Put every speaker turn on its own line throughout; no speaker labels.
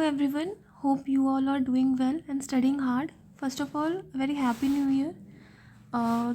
everyone, hope you all are doing well and studying hard. First of all, a very happy new year. Uh,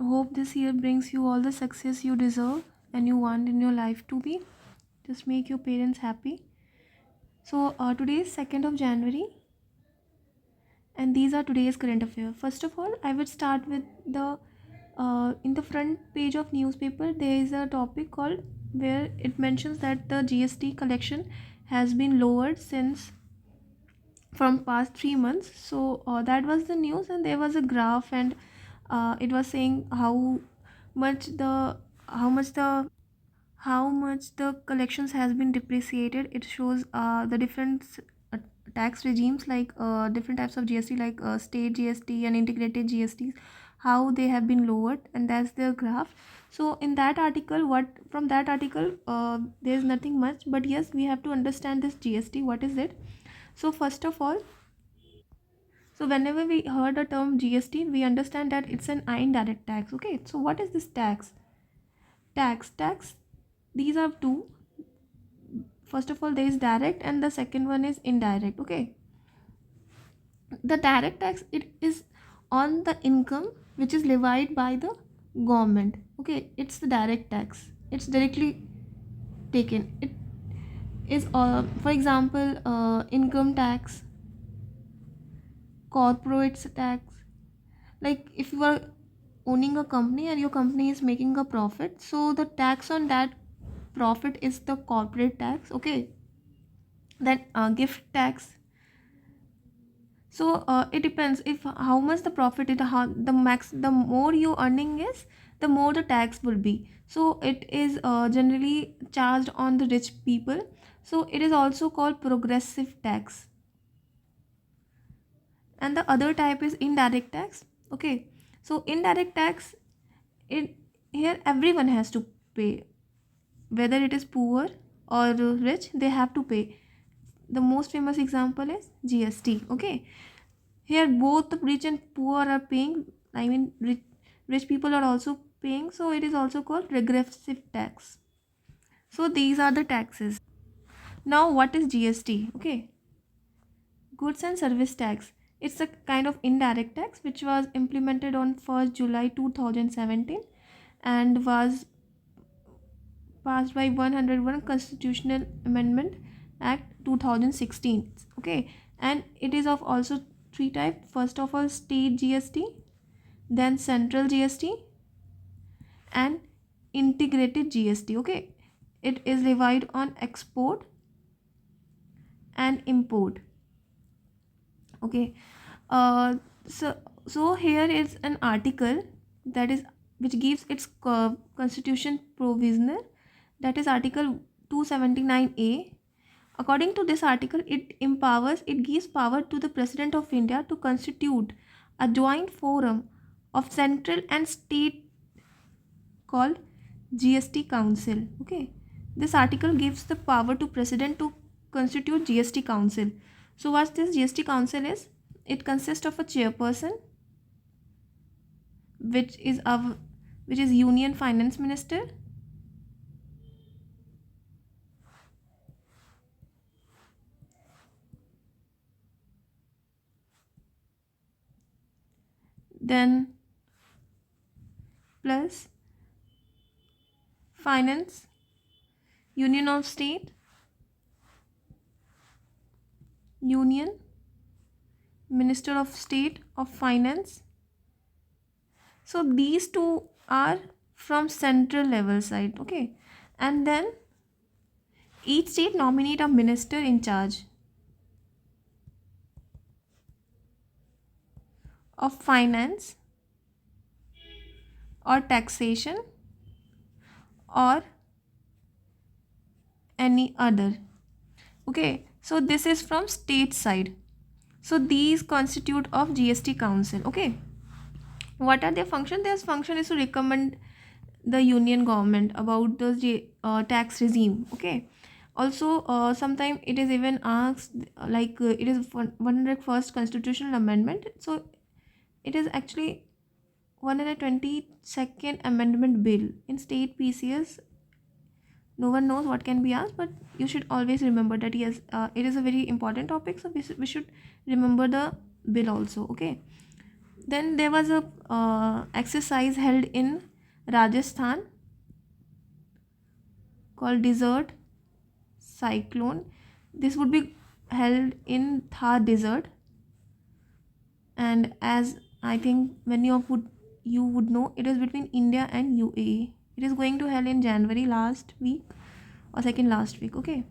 Hope this year brings you all the success you deserve and you want in your life to be. Just make your parents happy. Today is 2nd of January and these are today's current affairs. First of all, I would start with the in the front page of newspaper there is a topic called where it mentions that the GST collection has been lowered since from past 3 months. That was the news, and there was a graph, and it was saying much the how much the how much the collections has been depreciated. It shows the different uh, tax regimes, like different types of GST, like state GST and integrated GSTs, how they have been lowered, and that's the graph. So in that article, what from that article, there's nothing much, but yes, we have to understand this GST, what is it. So first of all, whenever we heard the term GST, we understand that it's an indirect tax. Okay, so what is this tax? Tax. These are two. First of all, there is direct, and the second one is indirect. Okay, the direct tax, it is on the income which is levied by the government. Okay, it's the direct tax. It's directly taken. It is, for example, income tax, corporate tax. Like if you are owning a company and your company is making a profit, so the tax on that profit is the corporate tax. Okay, then gift tax. It depends if how much the profit is, how the more you earning is, the more the tax will be. So it is generally charged on the rich people. So it is also called progressive tax. And the other type is indirect tax. Okay, so indirect tax, it here everyone has to pay, whether it is poor or rich, they have to pay. The most famous example is GST. Okay, here both the rich and poor are paying. I mean, rich people are also paying, so it is also called regressive tax. So these are the taxes. Now what is GST? Okay, goods and service tax. It's a kind of indirect tax which was implemented on 1st July 2017 and was passed by 101 Constitutional Amendment Act 2016. Okay, and it is of also three types. First of all, state GST, then central GST, and integrated GST. Okay, it is levied on export and import. Okay, uh, so here is an article that is which gives its constitution provisional, that is article 279A. According to this article, it gives power to the President of India to constitute a joint forum of central and state called GST Council. Okay, this article gives the power to President to constitute GST Council. So what this GST Council is? It consists of a chairperson, which is Union Finance Minister, then plus Finance, Union of State, Union, Minister of State of Finance. So these two are from central level side. Okay, and then each state nominate a minister in charge of finance or taxation or any other. Okay, so this is from state side. So these constitute of GST Council. Okay, what are their function? Their function is to recommend the union government about the tax regime. Okay, also sometimes it is even asked, it is 101st constitutional amendment, so it is actually 122nd amendment bill in state PCS. no one knows what can be asked, but you should always remember that yes, it is a very important topic, so we should remember the bill also. Okay. Then there was a exercise held in Rajasthan called desert cyclone. This would be held in Thar desert, and as I think many of you would know, it is between India and UAE. It is going to held in January last week or second last week. Okay,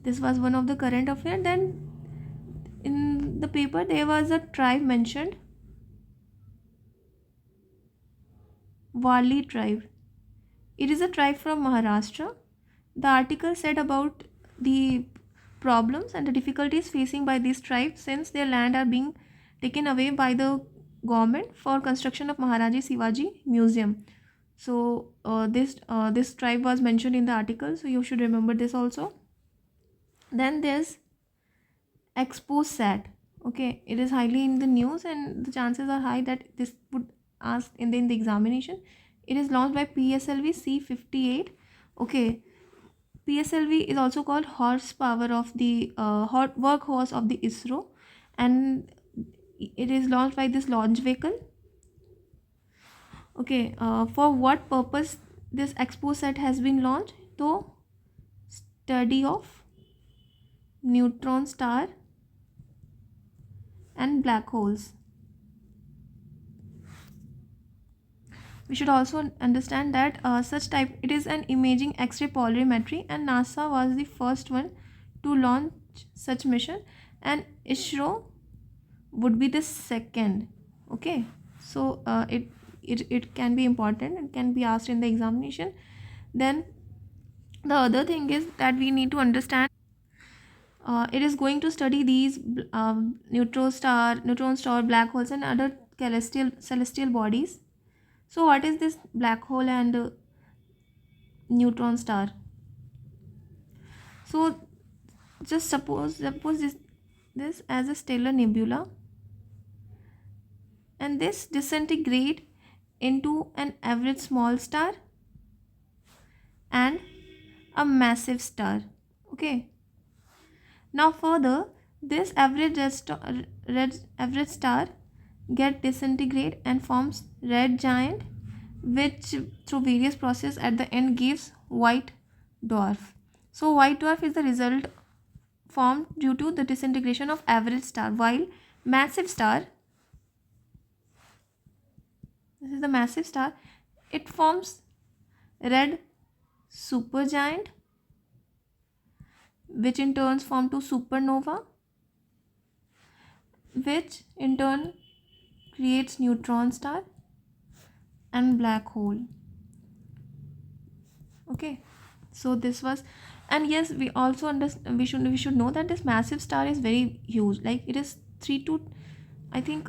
this was one of the current affair. Then in the paper there was a tribe mentioned, Wali tribe. It is a tribe from Maharashtra. The article said about the problems and the difficulties facing by these tribes since their land are being taken away by the government for construction of Maharaji Shivaji Museum. So this tribe was mentioned in the article, so you should remember this also. Then there's ExpoSat. Okay, it is highly in the news, and the chances are high that this would ask in the examination. It is launched by PSLV C58. Okay, PSLV is also called horsepower of the workhorse of the ISRO, and it is launched by this launch vehicle. Okay, for what purpose this ExpoSat has been launched? To study of neutron star and black holes. We should also understand that such type, it is an imaging X-ray polarimetry, and NASA was the first one to launch such mission, and ISRO would be the second. Okay, so it can be important, it can be asked in the examination. Then the other thing is that we need to understand, it is going to study these neutron star, black holes, and other celestial bodies. So what is this black hole and neutron star? So just suppose this as a stellar nebula, and this disintegrate into an average small star and a massive star. Okay. Now further, this average star get disintegrate and forms red giant, which through various process at the end gives white dwarf. So white dwarf is the result formed due to the disintegration of average star, while massive star, this is the massive star, it forms red supergiant, which in turn form to supernova, which in turn creates neutron star and black hole. Okay, so this was, and yes, we also understand, we should know that this massive star is very huge, like it is 3 to, I think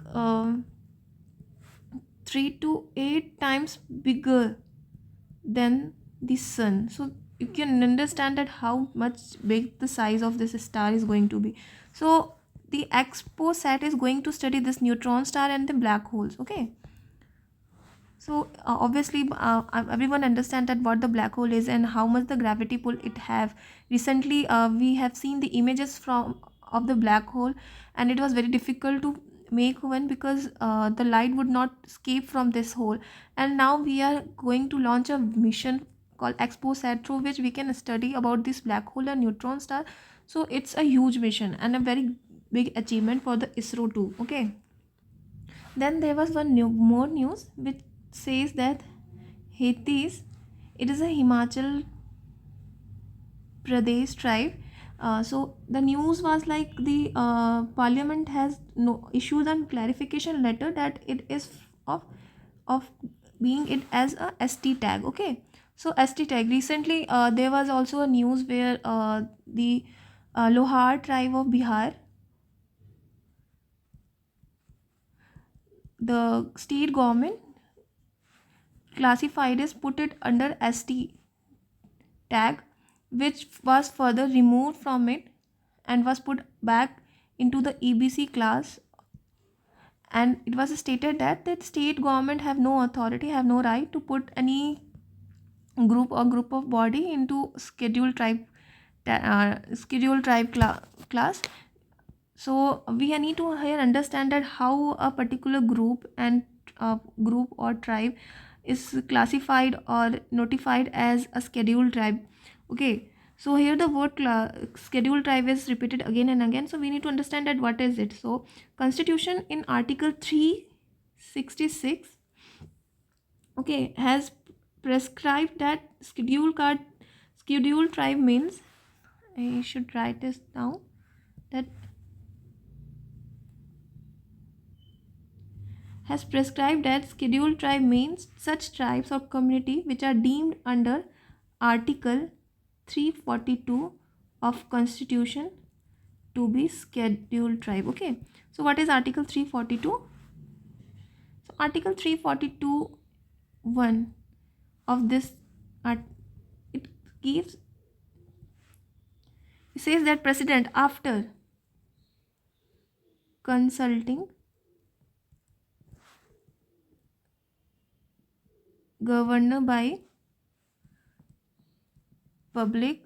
3 to 8 times bigger than the sun. So you can understand that how much big the size of this star is going to be. So the ExpoSat is going to study this neutron star and the black holes. Okay, so obviously everyone understand that what the black hole is and how much the gravity pull it have. Recently we have seen the images from of the black hole, and it was very difficult to make one because the light would not escape from this hole. And now we are going to launch a mission called ExpoSat, through which we can study about this black hole and neutron star. So it's a huge mission and a very big achievement for the ISRO too. Okay, then there was one more news which says that Hethis, it is a Himachal Pradesh tribe. So the news was like the parliament has issued a clarification letter that it is of being it as a ST tag. Okay, so ST tag, recently there was also a news where the Lohar tribe of Bihar, the state government classified as put it under ST tag, which was further removed from it and was put back into the EBC class. And it was stated that the state government have no authority, have no right to put any group or group of body into scheduled tribe class. So we need to here understand that how a particular group and group or tribe is classified or notified as a scheduled tribe. Okay, so here the word scheduled tribe is repeated again and again, so we need to understand that what is it. So constitution in article 366, okay, has prescribed that scheduled tribe means, I should write this down, that has prescribed that scheduled tribe means such tribes or community which are deemed under article 342 of constitution to be scheduled tribe. Okay, so what is article 342? So article 342 1 of this it gives, it says that president, after consulting governor by public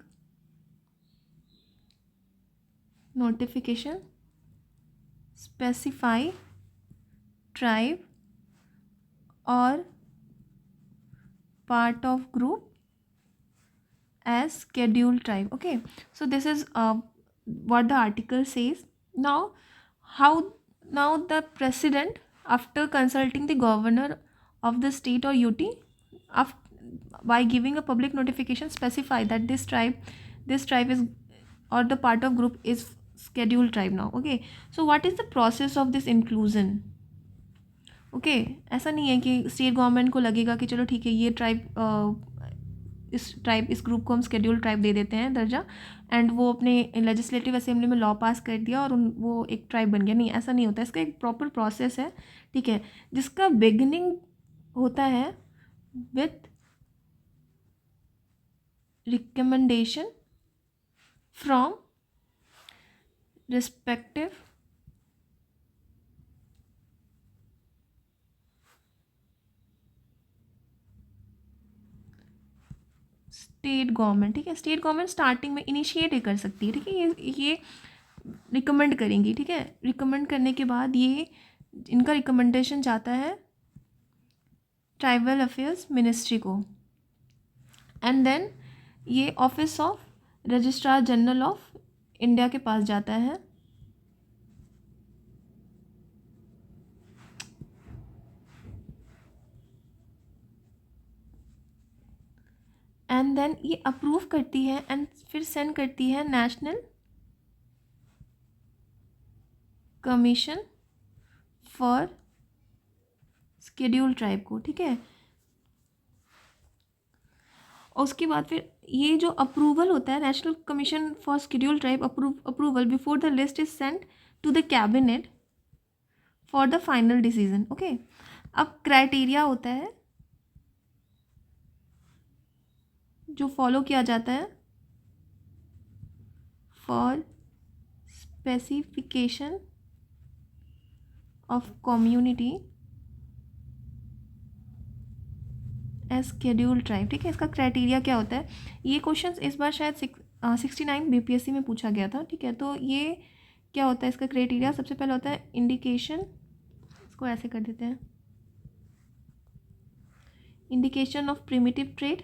notification, specify tribe or part of group as scheduled tribe. Okay, so this is what the article says. Now the president, after consulting the governor of the state or UT, by giving a public notification, specify that this tribe is, or the part of group is scheduled tribe now. Okay, so what is the process of this inclusion? Okay ऐसा नहीं है कि state government को लगेगा कि चलो ठीक है ये इस ग्रुप को हम स्केड्यूल ट्राइब दे देते हैं दर्जा, एंड वो अपने लेजिस्लेटिव असेंबली में लॉ पास कर दिया और वो एक ट्राइब बन गया। नहीं, ऐसा नहीं होता, इसका एक प्रॉपर प्रोसेस है, ठीक है, जिसका बिगिनिंग होता है with recommendation from respective state government. ठीक है, स्टेट गवर्नमेंट स्टार्टिंग में इनिशिएट कर सकती है, ठीक है, ये रिकमेंड करेंगी। ठीक है, रिकमेंड करने के बाद ये इनका रिकमेंडेशन जाता है ट्राइबल अफेयर्स मिनिस्ट्री को, एंड देन ये office of registrar general of India के पास जाता है, एंड देन ये अप्रूव करती है एंड फिर सेंड करती है National Commission for schedule tribe को। ठीक है, और उसके बाद फिर ये जो अप्रूवल होता है National Commission for schedule tribe approval before the list is sent to the cabinet for the final decision. Okay, अब क्राइटेरिया होता है जो फॉलो किया जाता है for specification of community as schedule tribe. ठीक है, इसका क्राइटेरिया क्या होता है? ये क्वेश्चन इस बार शायद 69 बीपीएससी में पूछा गया था। ठीक है, तो ये क्या होता है इसका क्राइटेरिया? सबसे पहले होता है इंडिकेशन, इसको ऐसे कर देते हैं, इंडिकेशन ऑफ प्रिमिटिव ट्रेड,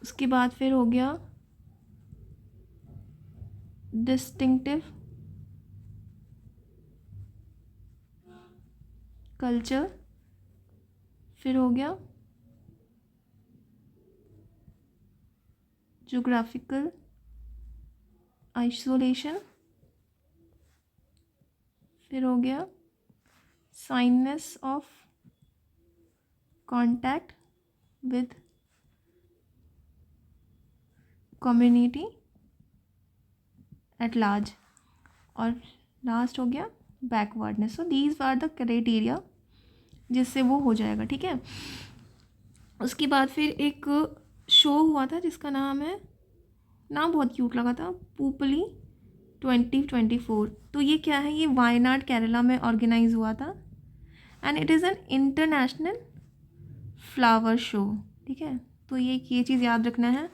उसके बाद फिर हो गया डिस्टिंक्टिव कल्चर, फिर हो गया ज्योग्राफिकल आइसोलेशन, फिर हो गया shyness of contact with community at large, और लास्ट हो गया backwardness. So these are the criteria जिससे वो हो जाएगा। ठीक है, उसके बाद फिर एक शो हुआ था जिसका नाम बहुत क्यूट लगा था, पुपली 2024। तो ये क्या है? ये वायनाड केरला में ऑर्गेनाइज हुआ था। And it is an international flower show, ठीक है। तो ये चीज़ याद रखना है।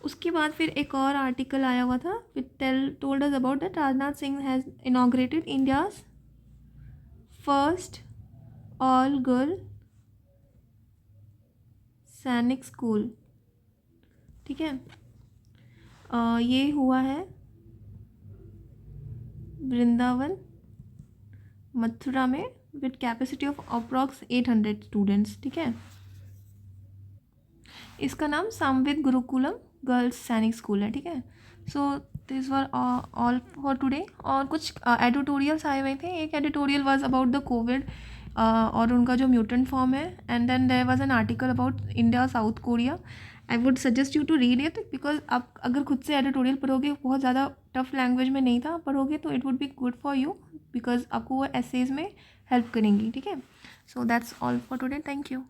उसके बाद फिर एक और आर्टिकल आया हुआ था, which told us about that Rajnath Singh has inaugurated India's first all girl Sainik school, ठीक है। ये हुआ है वृंदावन मथुरा में with capacity of approx 800 students, ठीक है। इसका नाम सामवेद गुरुकुलम गर्ल्स सैनिक स्कूल है, ठीक है। So this were all for today. और कुछ एडिटोरियल्स आए हुए थे। एक editorial was about the covid और उनका जो म्यूटेंट फॉर्म है, and then there was an article about India South Korea. I would suggest you to read it, because आप अगर खुद से एडिटोरियल पढ़ोगे, बहुत ज़्यादा टफ लैंग्वेज में नहीं था, पढ़ोगे तो it would be good for you, because आपको वो एसेज में हेल्प करेंगी, ठीक है। So that's all for today, thank you.